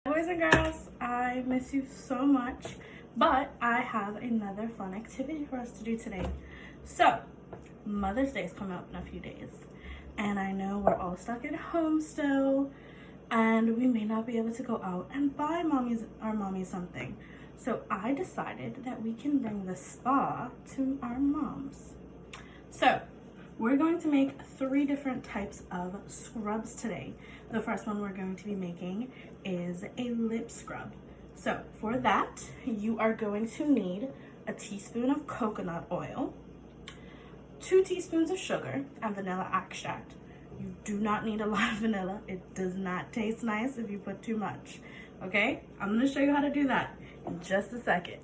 Boys and girls, I miss you so much, but I have another fun activity for us to do today. So, Mother's Day is coming up in a few days, and I know we're all stuck at home still, and we may not be able to go out and buy our mommy something. So I decided that we can bring the spa to our moms. So, we're going to make 3 different types of scrubs today. The first one we're going to be making is a lip scrub. So for that, you are going to need a teaspoon of coconut oil, 2 teaspoons of sugar, and vanilla extract. You do not need a lot of vanilla. It does not taste nice if you put too much. Okay, I'm gonna show you how to do that in just a second.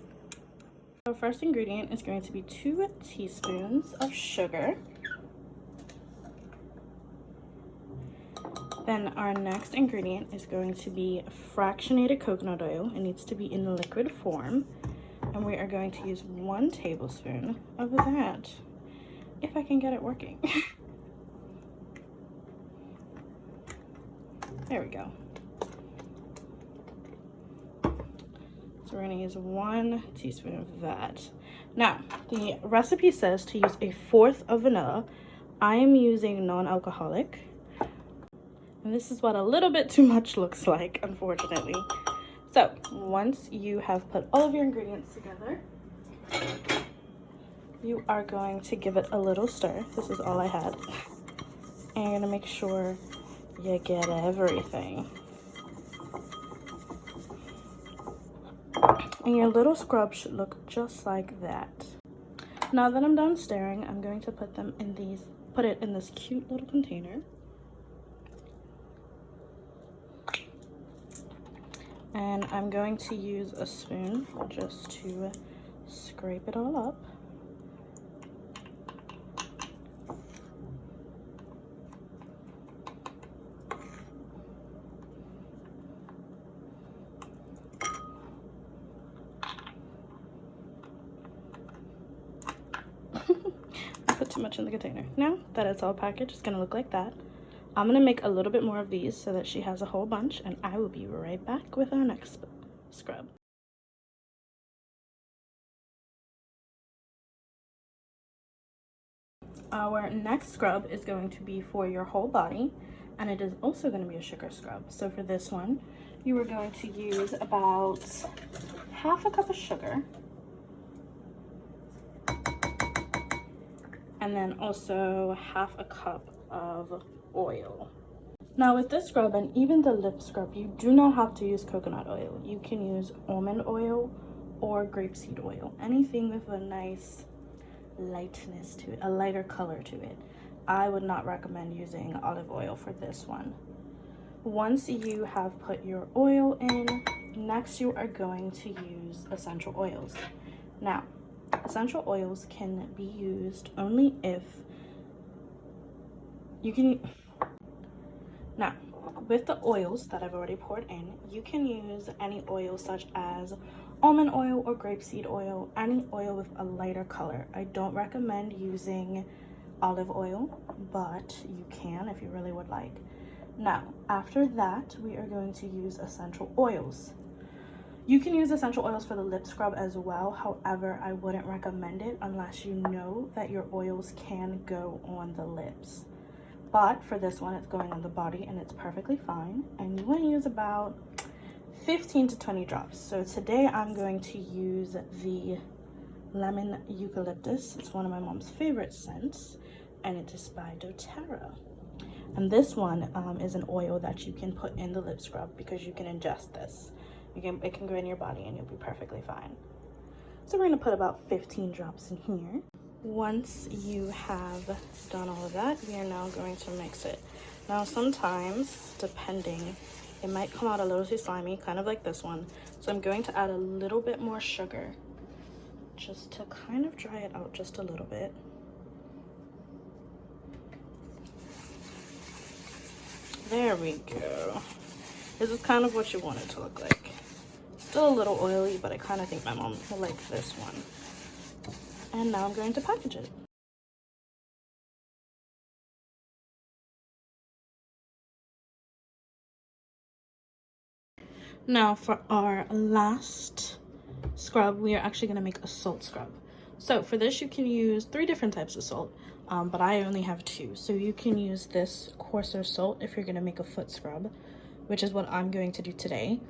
So first ingredient is going to be 2 teaspoons of sugar. Then our next ingredient is going to be fractionated coconut oil. It needs to be in liquid form. And we are going to use 1 tablespoon of that, if I can get it working. There we go. So we're gonna use 1 teaspoon of that. Now, the recipe says to use 1/4 of vanilla. I am using non-alcoholic. And this is what a little bit too much looks like, unfortunately. So once you have put all of your ingredients together, you are going to give it a little stir. This is all I had. And you're gonna make sure you get everything. And your little scrub should look just like that. Now that I'm done stirring, I'm going to put it in this cute little container. And I'm going to use a spoon just to scrape it all up. I put too much in the container. Now that it's all packaged, it's gonna look like that. I'm gonna make a little bit more of these so that she has a whole bunch, and I will be right back with our next scrub. Our next scrub is going to be for your whole body, and it is also going to be a sugar scrub. So for this one, you are going to use about 1/2 cup of sugar, and then also 1/2 cup of oil. Now with this scrub and even the lip scrub, you do not have to use coconut oil. You can use almond oil or grapeseed oil, anything with a nice lightness to it, a lighter color to it. I would not recommend using olive oil for this one. Once you have put your oil in, next you are going to use essential oils. Now, essential oils can be used only if you can. Now, with the oils that I've already poured in, you can use any oil such as almond oil or grapeseed oil, any oil with a lighter color. I don't recommend using olive oil, but you can if you really would like. Now, after that, we are going to use essential oils. You can use essential oils for the lip scrub as well. However, I wouldn't recommend it unless you know that your oils can go on the lips. But for this one, it's going on the body and it's perfectly fine. And you want to use about 15 to 20 drops. So today I'm going to use the lemon eucalyptus. It's one of my mom's favorite scents, and it is by doTERRA. And this one is an oil that you can put in the lip scrub because you can ingest this. It can go in your body and you'll be perfectly fine. So we're gonna put about 15 drops in here. Once you have done all of that, we are now going to mix it. Now sometimes, depending, it might come out a little too slimy, kind of like this one. So I'm going to add a little bit more sugar just to kind of dry it out just a little bit. There we go. This is kind of what you want it to look like. Still a little oily, but I kind of think my mom will like this one. And now I'm going to package it. Now for our last scrub, we are actually going to make a salt scrub. So for this, you can use 3 different types of salt, but I only have 2. So you can use this coarser salt if you're going to make a foot scrub, which is what I'm going to do today.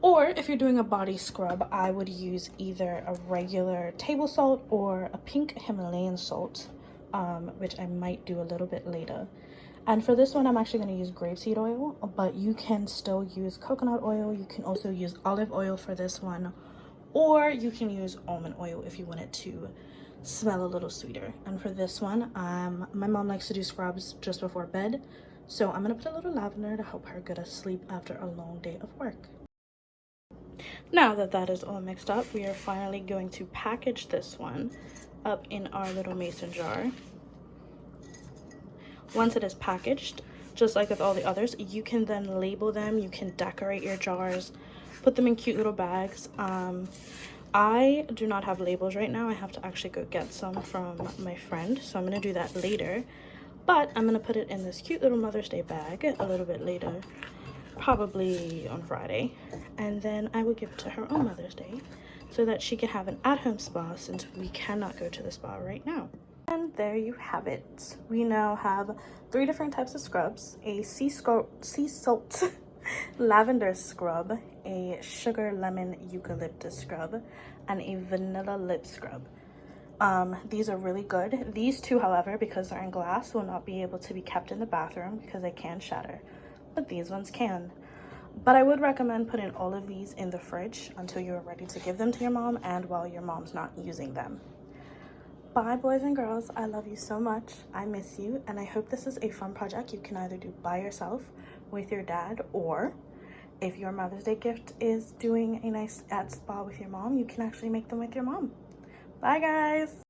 Or if you're doing a body scrub, I would use either a regular table salt or a pink Himalayan salt, which I might do a little bit later. And for this one, I'm actually going to use grapeseed oil, but you can still use coconut oil. You can also use olive oil for this one, or you can use almond oil if you want it to smell a little sweeter. And for this one, my mom likes to do scrubs just before bed, so I'm going to put a little lavender to help her go to sleep after a long day of work. Now that that is all mixed up, we are finally going to package this one up in our little mason jar. Once it is packaged, just like with all the others, you can then label them. You can decorate your jars, put them in cute little bags. I do not have labels right now. I have to actually go get some from my friend, so I'm going to do that later. But I'm going to put it in this cute little Mother's Day bag a little bit later, probably on Friday, and then I will give it to her on Mother's Day so that she can have an at-home spa since we cannot go to the spa right now. And there you have it. We now have 3 different types of scrubs: a sea salt lavender scrub, a sugar lemon eucalyptus scrub, and a vanilla lip scrub. These are really good. These 2, however, because they're in glass, will not be able to be kept in the bathroom because they can shatter, but these ones can. But I would recommend putting all of these in the fridge until you're ready to give them to your mom and while your mom's not using them. Bye, boys and girls. I love you so much. I miss you, and I hope this is a fun project you can either do by yourself with your dad, or if your Mother's Day gift is doing a nice at spa with your mom, you can actually make them with your mom. Bye, guys.